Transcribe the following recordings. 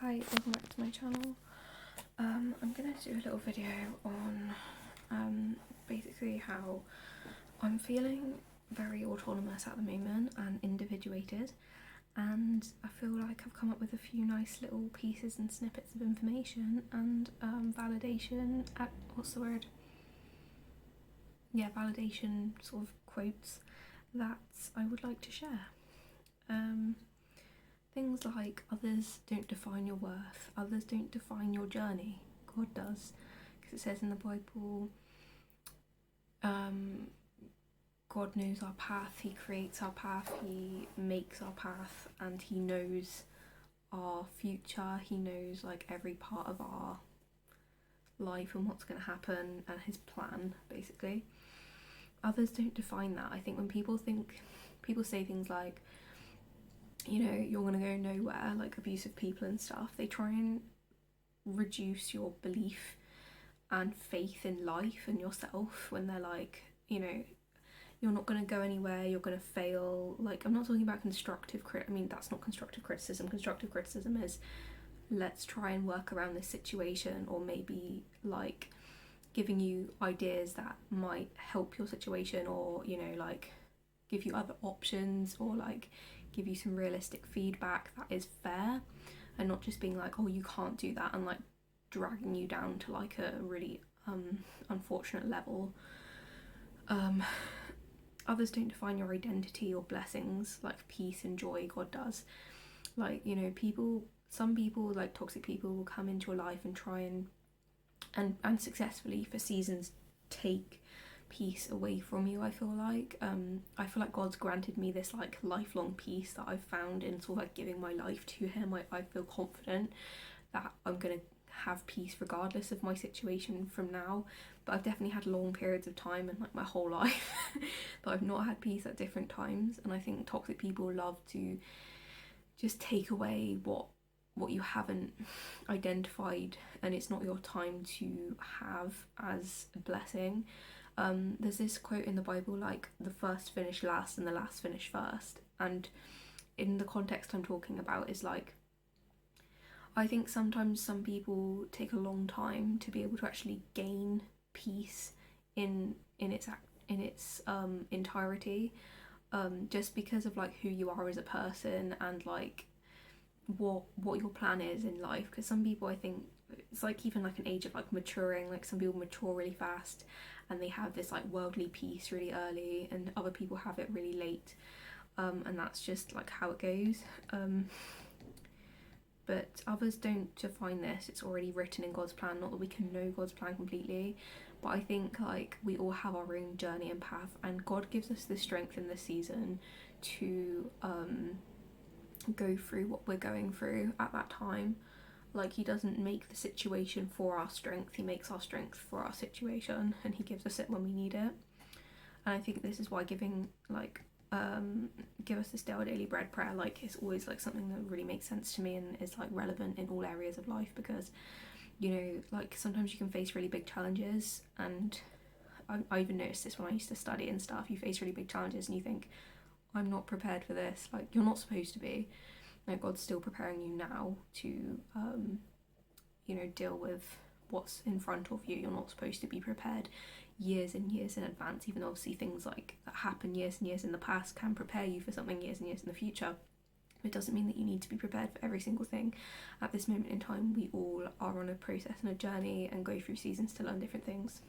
Hi, welcome back to my channel. I'm gonna do a little video on basically how I'm feeling very autonomous at the moment and individuated, and I feel like I've come up with a few nice little pieces and snippets of information and validation validation sort of quotes that I would like to share. Things like others don't define your worth, others don't define your journey, God does, because it says in the Bible, God knows our path, He creates our path, He makes our path, and He knows our future, He knows like every part of our life and what's going to happen and His plan, basically. Others don't define that. I think when people say things like, you know, you're gonna go nowhere, like abusive people and stuff, they try and reduce your belief and faith in life and yourself when they're like, you know, you're not gonna go anywhere, you're gonna fail. Like, I'm not talking about constructive I mean, that's not constructive criticism. Constructive criticism is, let's try and work around this situation, or maybe like giving you ideas that might help your situation, or, you know, like give you other options, or like give you some realistic feedback that is fair, and not just being like, oh, you can't do that, and like dragging you down to like a really unfortunate level. Others don't define your identity or blessings, like peace and joy. God does. Like, you know, some people, like toxic people, will come into your life and try and successfully for seasons take peace away from you. I feel like God's granted me this like lifelong peace that I've found in sort of like giving my life to Him. I feel confident that I'm gonna have peace regardless of my situation from now, but I've definitely had long periods of time in like my whole life that I've not had peace at different times, and I think toxic people love to just take away what you haven't identified, and it's not your time to have as a blessing. There's this quote in the Bible, like, the first finish last and the last finish first, and in the context I'm talking about is like, I think sometimes some people take a long time to be able to actually gain peace in its entirety, just because of like who you are as a person and like what your plan is in life. Because some people, I think it's like even like an age of like maturing, like some people mature really fast and they have this like worldly peace really early, and other people have it really late, and that's just like how it goes. But others don't define this. It's already written in God's plan. Not that we can know God's plan completely, but I think like we all have our own journey and path, and God gives us the strength in this season to go through what we're going through at that time. Like, He doesn't make the situation for our strength, He makes our strength for our situation, and He gives us it when we need it. And I think this is why giving like give us this daily bread prayer, like, it's always like something that really makes sense to me and is like relevant in all areas of life, because, you know, like sometimes you can face really big challenges, and I even noticed this when I used to study and stuff. You face really big challenges and you think, I'm not prepared for this. Like, you're not supposed to be. Like, God's still preparing you now to you know, deal with what's in front of you. You're not supposed to be prepared years and years in advance, even though obviously things like that happen years and years in the past can prepare you for something years and years in the future. It doesn't mean that you need to be prepared for every single thing. At this moment in time, we all are on a process and a journey and go through seasons to learn different things.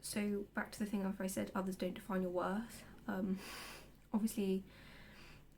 So back to the thing after I said others don't define your worth. Obviously,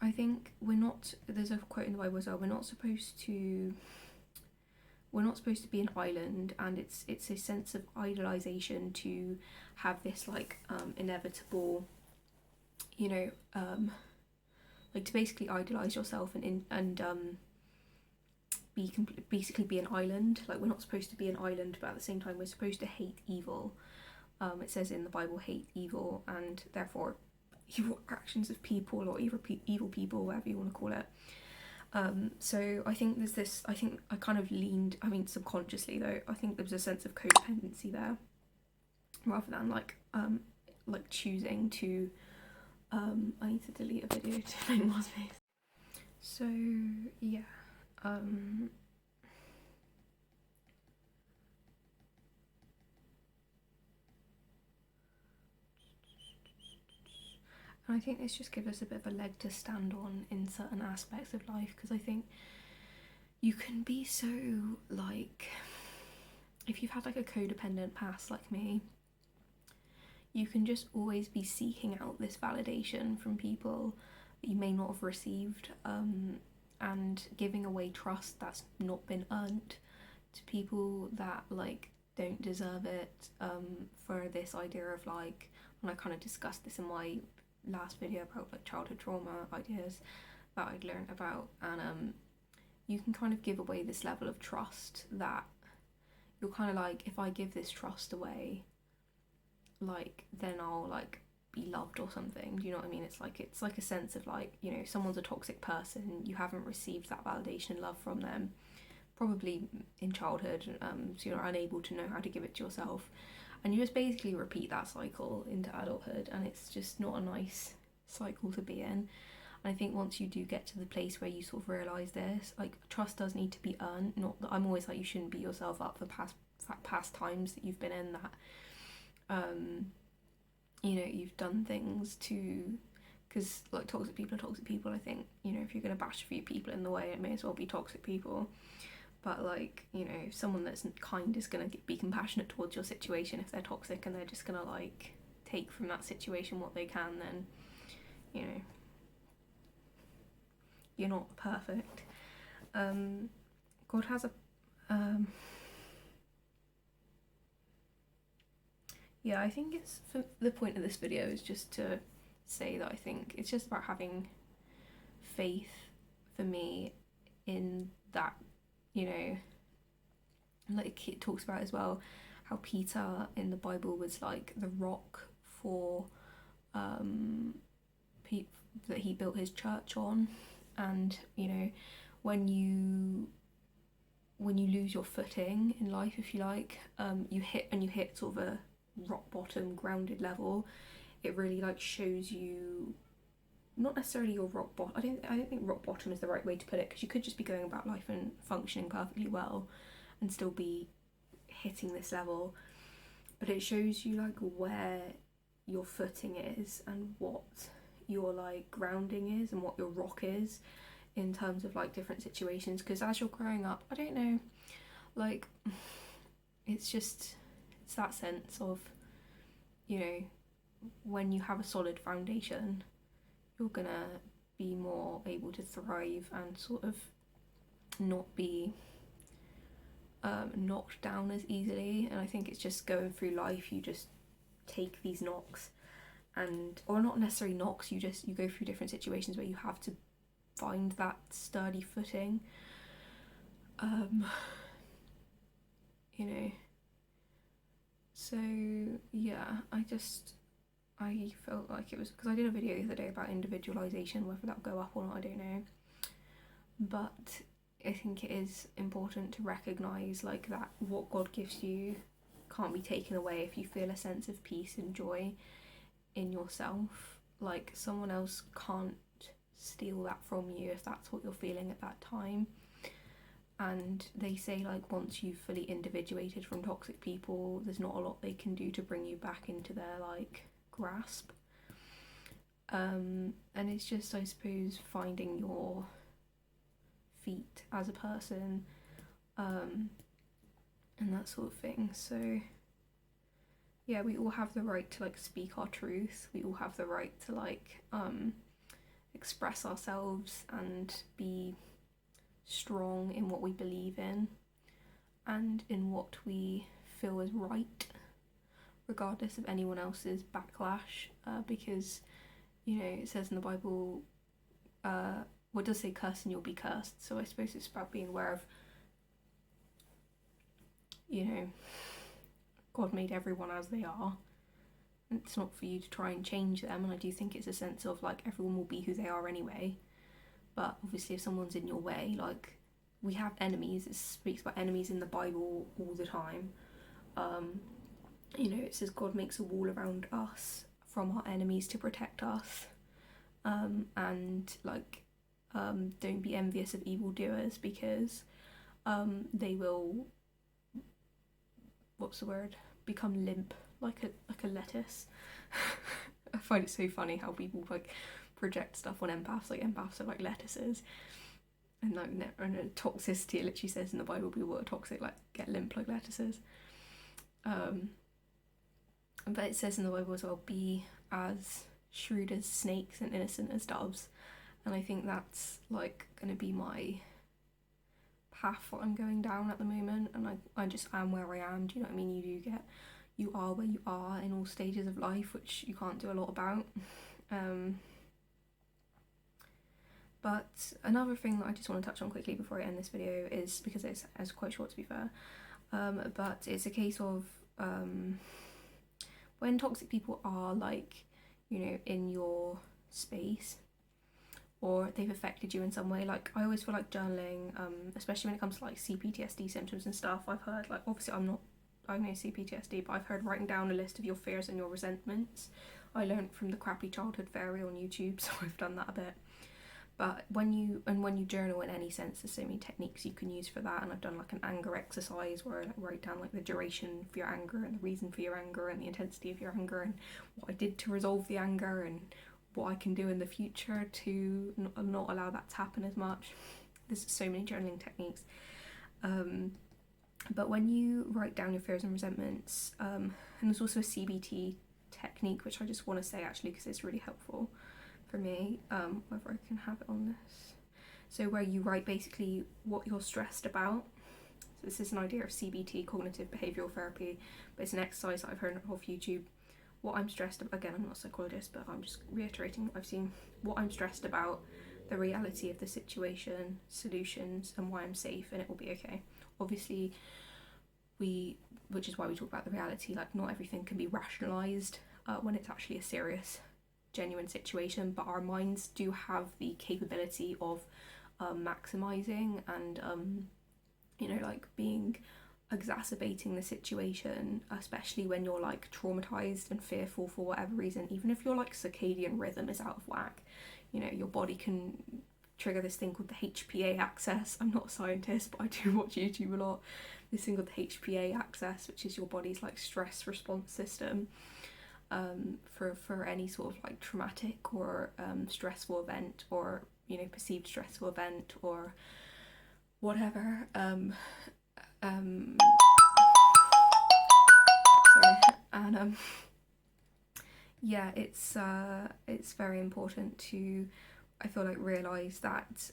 I think there's a quote in the Bible as well, we're not supposed to be an island, and it's a sense of idolization to have this like inevitable, you know, like to basically idolize yourself and basically be an island. Like, we're not supposed to be an island, but at the same time we're supposed to hate evil. It says in the Bible, hate evil, and therefore evil actions of people, or evil people, whatever you want to call it. So I think there's this, I think I kind of leaned, I mean subconsciously though, I think there was a sense of codependency there, rather than like choosing to, I need to delete a video to make more space. So yeah, And I think this just gives us a bit of a leg to stand on in certain aspects of life, because I think you can be so, like, if you've had like a codependent past like me, you can just always be seeking out this validation from people that you may not have received, and giving away trust that's not been earned to people that like don't deserve it, for this idea of like, and I kind of discussed this in my last video about like childhood trauma ideas that I'd learned about, and you can kind of give away this level of trust that you're kind of like, if I give this trust away, like then I'll like be loved or something. Do you know what I mean? It's like a sense of like, you know, someone's a toxic person, you haven't received that validation and love from them, probably in childhood, so you're unable to know how to give it to yourself, and you just basically repeat that cycle into adulthood, and it's just not a nice cycle to be in. And I think once you do get to the place where you sort of realise this, like, trust does need to be earned. Not that I'm always like, you shouldn't beat yourself up for past times that you've been in that, you know, you've done things to, because like toxic people are toxic people. I think, you know, if you're going to bash a few people in the way, it may as well be toxic people. But like, you know, someone that's kind is going to be compassionate towards your situation. If they're toxic and they're just going to like take from that situation what they can, then, you know, you're not perfect. God has a yeah, I think it's, for the point of this video is just to say that I think it's just about having faith for me in that, you know, like it talks about as well how Peter in the Bible was like the rock for that he built his church on. And you know, when you lose your footing in life, if you like, you hit sort of a rock bottom grounded level, it really like shows you, not necessarily your rock bottom, I don't think rock bottom is the right way to put it, because you could just be going about life and functioning perfectly well and still be hitting this level, but it shows you like where your footing is and what your like grounding is and what your rock is in terms of like different situations. Because as you're growing up, I don't know, like it's that sense of, you know, when you have a solid foundation, you're gonna be more able to thrive and sort of not be knocked down as easily. And I think it's just going through life, you just take these knocks, and or not necessarily knocks, you go through different situations where you have to find that sturdy footing, you know. So yeah, I felt like it was, because I did a video the other day about individualization, whether that'll go up or not I don't know, but I think it is important to recognise like that what God gives you can't be taken away. If you feel a sense of peace and joy in yourself, like someone else can't steal that from you if that's what you're feeling at that time. And they say like once you've fully individuated from toxic people, there's not a lot they can do to bring you back into their like grasp. And it's just, I suppose, finding your feet as a person, and that sort of thing. So yeah, we all have the right to like speak our truth, we all have the right to like express ourselves and be strong in what we believe in and in what we feel is right, regardless of anyone else's backlash, because, you know, it says in the Bible, well, it does say curse and you'll be cursed, so I suppose it's about being aware of, you know, God made everyone as they are. It's not for you to try and change them, and I do think it's a sense of like everyone will be who they are anyway. But obviously if someone's in your way, like, we have enemies, it speaks about enemies in the Bible all the time. You know, it says God makes a wall around us from our enemies to protect us, and like don't be envious of evildoers, because they will, become limp like a lettuce. I find it so funny how people like project stuff on empaths, like empaths are like lettuces, and like toxicity, it literally says in the Bible people that are toxic like get limp like lettuces. But it says in the Bible as well, be as shrewd as snakes and innocent as doves. And I think that's like going to be my path that I'm going down at the moment. And I just am where I am. Do you know what I mean? You are where you are in all stages of life, which you can't do a lot about. But another thing that I just want to touch on quickly before I end this video is, because it's quite short to be fair, but it's a case of when toxic people are like, you know, in your space, or they've affected you in some way. Like I always feel like journaling, especially when it comes to like CPTSD symptoms and stuff, I've heard, like obviously I'm not diagnosed CPTSD, but I've heard writing down a list of your fears and your resentments. I learned from the Crappy Childhood Fairy on YouTube, so I've done that a bit. But when you journal in any sense, there's so many techniques you can use for that. And I've done like an anger exercise where I like write down like the duration for your anger and the reason for your anger and the intensity of your anger and what I did to resolve the anger and what I can do in the future to not allow that to happen as much. There's so many journaling techniques. But when you write down your fears and resentments, and there's also a Cbt technique, which I just want to say actually because it's really helpful for me, whether I can have it on this. So where you write basically what you're stressed about. So this is an idea of CBT, cognitive behavioural therapy, but it's an exercise that I've heard off YouTube. What I'm stressed about, again, I'm not a psychologist, but I'm just reiterating what I've seen. What I'm stressed about, the reality of the situation, solutions, and why I'm safe, and it will be okay. Obviously, which is why we talk about the reality, like not everything can be rationalised when it's actually a serious, genuine situation, but our minds do have the capability of maximising and you know, like exacerbating the situation, especially when you're like traumatized and fearful for whatever reason. Even if your like circadian rhythm is out of whack, you know, your body can trigger this thing called the HPA axis. I'm not a scientist, but I do watch YouTube a lot. This thing called the HPA axis, which is your body's like stress response system for any sort of like traumatic or stressful event, or you know, perceived stressful event or whatever. Sorry. And yeah, it's very important to, I feel like, realise that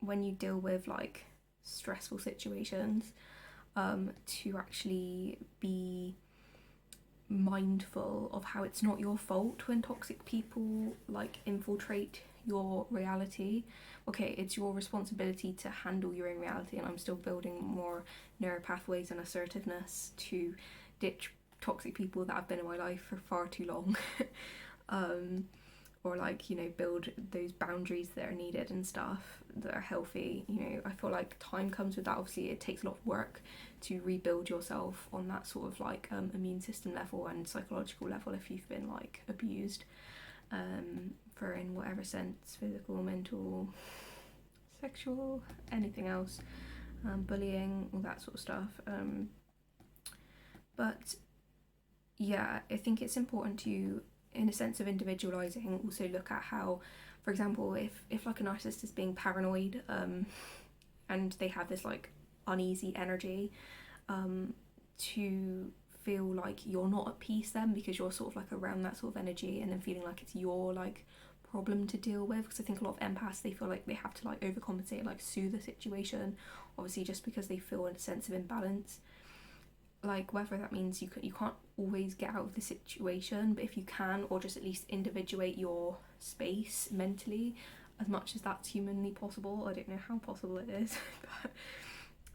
when you deal with like stressful situations, to actually be mindful of how it's not your fault when toxic people like infiltrate your reality. Okay, it's your responsibility to handle your own reality, and I'm still building more neural pathways and assertiveness to ditch toxic people that have been in my life for far too long. Or like, you know, build those boundaries that are needed and stuff that are healthy. You know, I feel like time comes with that. Obviously it takes a lot of work to rebuild yourself on that sort of like immune system level and psychological level if you've been like abused for in whatever sense, physical, mental, sexual, anything else, bullying, all that sort of stuff. But yeah, I think it's important to, in a sense of individualizing, also look at how, for example, if like a narcissist is being paranoid and they have this like uneasy energy, to feel like you're not at peace then because you're sort of like around that sort of energy, and then feeling like it's your like problem to deal with. Because I think a lot of empaths, they feel like they have to like overcompensate, like soothe the situation, obviously just because they feel a sense of imbalance. Like whether that means you can't always get out of the situation, but if you can, or just at least individuate your space mentally as much as that's humanly possible. I don't know how possible it is,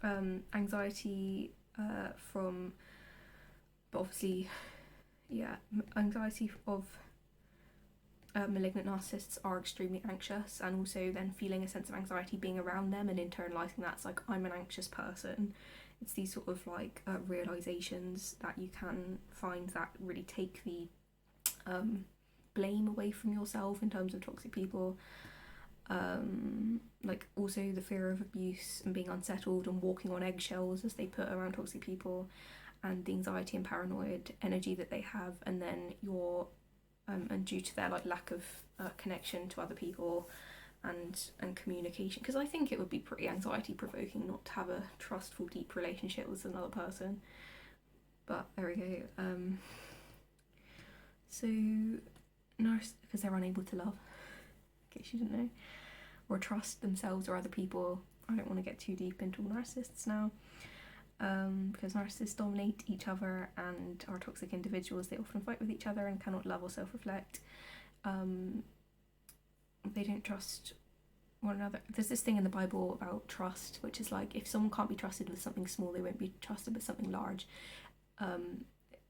but anxiety but obviously, yeah, anxiety of malignant narcissists are extremely anxious, and also then feeling a sense of anxiety being around them and internalizing that's like, I'm an anxious person. It's these sort of like realizations that you can find that really take the blame away from yourself in terms of toxic people. like also the fear of abuse and being unsettled and walking on eggshells, as they put, around toxic people, and the anxiety and paranoid energy that they have, and then your and due to their like lack of connection to other people and communication, because I think it would be pretty anxiety provoking not to have a trustful, deep relationship with another person. But there we go. So because they're unable to love, in case you didn't know, or trust themselves or other people. I don't want to get too deep into narcissists now, because narcissists dominate each other and are toxic individuals. They often fight with each other and cannot love or self-reflect. They don't trust one another. There's this thing in the Bible about trust, which is like, if someone can't be trusted with something small, they won't be trusted with something large,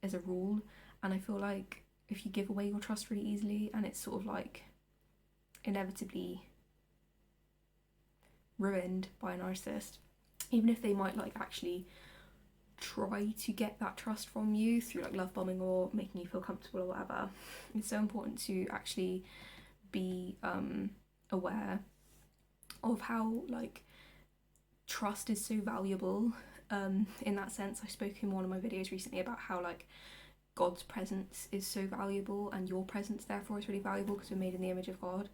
as a rule. And I feel like if you give away your trust really easily, and it's sort of like inevitably ruined by a narcissist, even if they might like actually try to get that trust from you through like love bombing or making you feel comfortable or whatever, it's so important to actually be aware of how like trust is so valuable. In that sense, I spoke in one of my videos recently about how like God's presence is so valuable, and your presence therefore is really valuable because we're made in the image of God.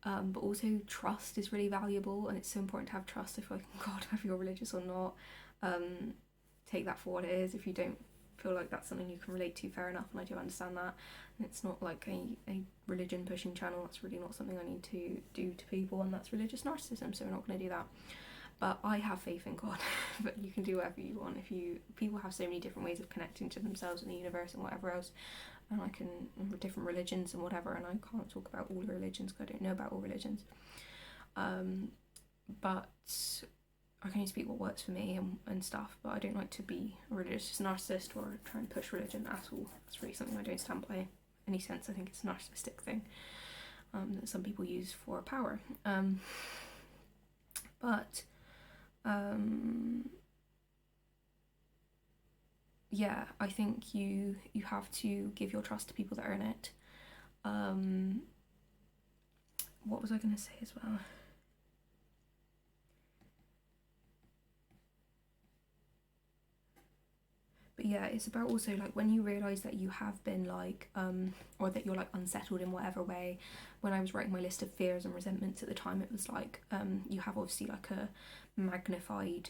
But also trust is really valuable, and it's so important to have trust. I feel like, God, whether you're religious or not, take that for what it is. If you don't feel like that's something you can relate to, fair enough, and I do understand that. And it's not like a religion pushing channel. That's really not something I need to do to people, and that's religious narcissism, so we're not going to do that. But I have faith in God. But you can do whatever you want. People have so many different ways of connecting to themselves and the universe and whatever else, and different religions and whatever, and I can't talk about all religions because I don't know about all religions. But I can only speak what works for me and stuff, but I don't like to be a religious narcissist or try and push religion at all. That's really something I don't stand by in any sense. I think it's a narcissistic thing that some people use for power. Yeah, I think you have to give your trust to people that earn it. What was I going to say as well? But yeah, it's about also like when you realise that you have been like, or that you're like unsettled in whatever way. When I was writing my list of fears and resentments at the time, it was like, you have obviously like a magnified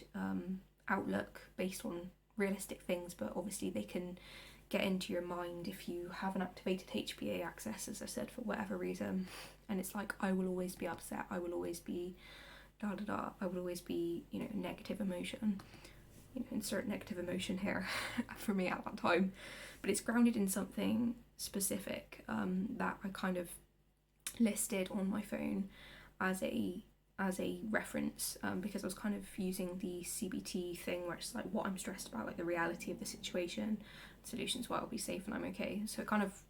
outlook based on realistic things, but obviously they can get into your mind if you have an activated HPA axis, as I said, for whatever reason. And it's like, I will always be upset, I will always be I will always be, negative emotion. Insert negative emotion here for me at that time, but it's grounded in something specific that I kind of listed on my phone as a reference, because I was kind of using the CBT thing where it's like what I'm stressed about, like the reality of the situation, solutions why I'll be safe and I'm okay. So it kind of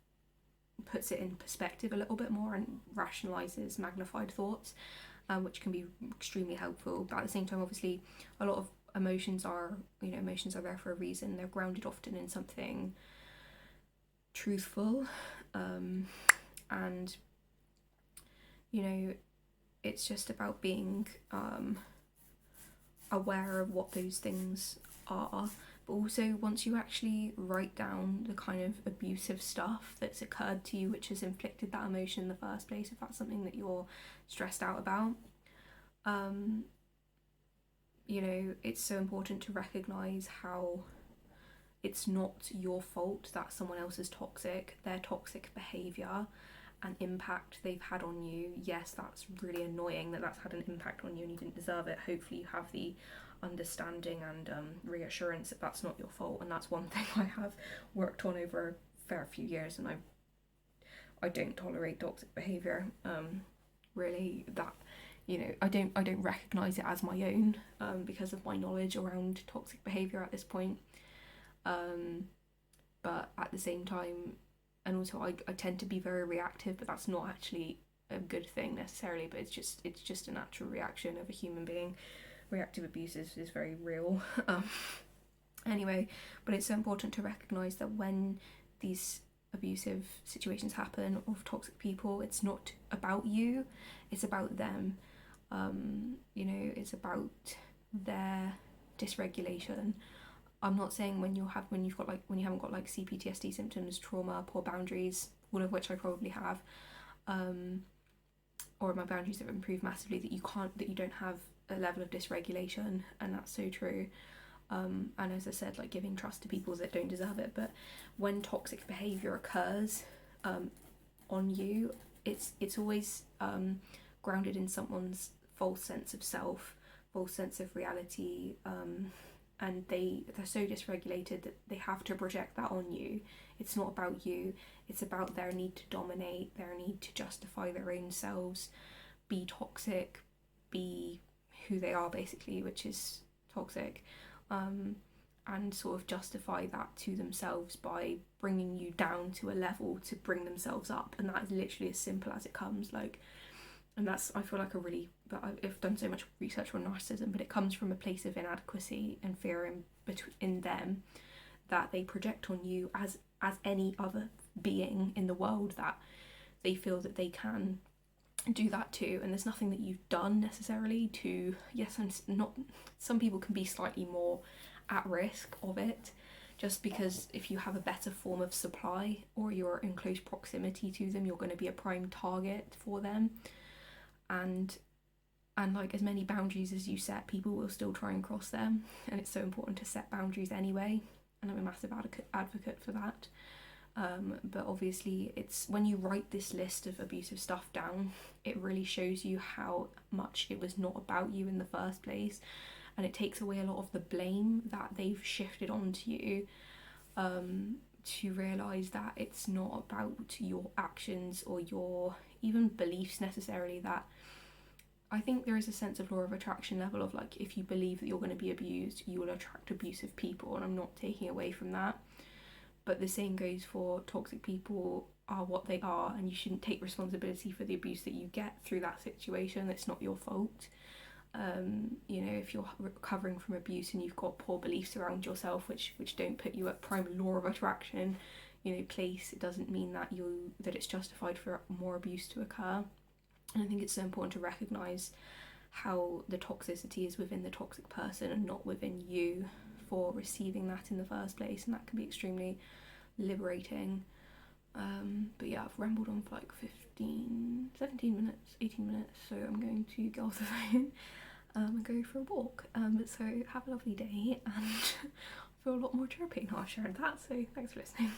puts it in perspective a little bit more and rationalizes magnified thoughts, which can be extremely helpful. But at the same time, obviously, a lot of emotions are there for a reason. They're grounded often in something truthful, and it's just about being aware of what those things are. But also, once you actually write down the kind of abusive stuff that's occurred to you, which has inflicted that emotion in the first place, if that's something that you're stressed out about, it's so important to recognise how it's not your fault that someone else is toxic. Their toxic behaviour and impact they've had on you, yes, that's really annoying that that's had an impact on you and you didn't deserve it. Hopefully you have the understanding and reassurance that that's not your fault, and that's one thing I have worked on over a fair few years, and I don't tolerate toxic behaviour. Really, that I don't recognise it as my own because of my knowledge around toxic behaviour at this point. But at the same time, and also I tend to be very reactive, but that's not actually a good thing necessarily, but it's just a natural reaction of a human being. Reactive abuse is very real. Anyway, but it's so important to recognise that when these abusive situations happen, or of toxic people, it's not about you, it's about them. You know, it's about their dysregulation. I'm not saying when you haven't got like CPTSD symptoms, trauma, poor boundaries, all of which I probably have, or my boundaries have improved massively, that you don't have a level of dysregulation, and that's so true. And as I said, like giving trust to people that don't deserve it. But when toxic behaviour occurs on you, it's always grounded in someone's false sense of self, false sense of reality, and they're so dysregulated that they have to project that on you. It's not about you, it's about their need to dominate, their need to justify their own selves, be toxic, be who they are basically, which is toxic, and sort of justify that to themselves by bringing you down to a level to bring themselves up. And that is literally as simple as it comes. Like, and that's, I feel like I've done so much research on narcissism, but it comes from a place of inadequacy and fear in them, that they project on you as any other being in the world, that they feel that they can do that too. And there's nothing that you've done necessarily to, yes, and not, some people can be slightly more at risk of it, just because if you have a better form of supply or you're in close proximity to them, you're going to be a prime target for them. And like, as many boundaries as you set, people will still try and cross them, and it's so important to set boundaries anyway, and I'm a massive advocate for that. But obviously, it's when you write this list of abusive stuff down, it really shows you how much it was not about you in the first place, and it takes away a lot of the blame that they've shifted onto you, to realise that it's not about your actions or your even beliefs necessarily. That I think there is a sense of law of attraction level of, like, if you believe that you're going to be abused, you will attract abusive people, and I'm not taking away from that. But the same goes for toxic people are what they are, and you shouldn't take responsibility for the abuse that you get through that situation. It's not your fault. You know, if you're recovering from abuse and you've got poor beliefs around yourself, which don't put you at prime law of attraction, you know, place, it doesn't mean that it's justified for more abuse to occur. And I think it's so important to recognise how the toxicity is within the toxic person and not within you for receiving that in the first place, and that can be extremely liberating. But yeah, I've rambled on for like 17 minutes, 18 minutes, so I'm going to get off the phone and go for a walk. So have a lovely day, and I feel a lot more chirpy now I've shared that, so thanks for listening.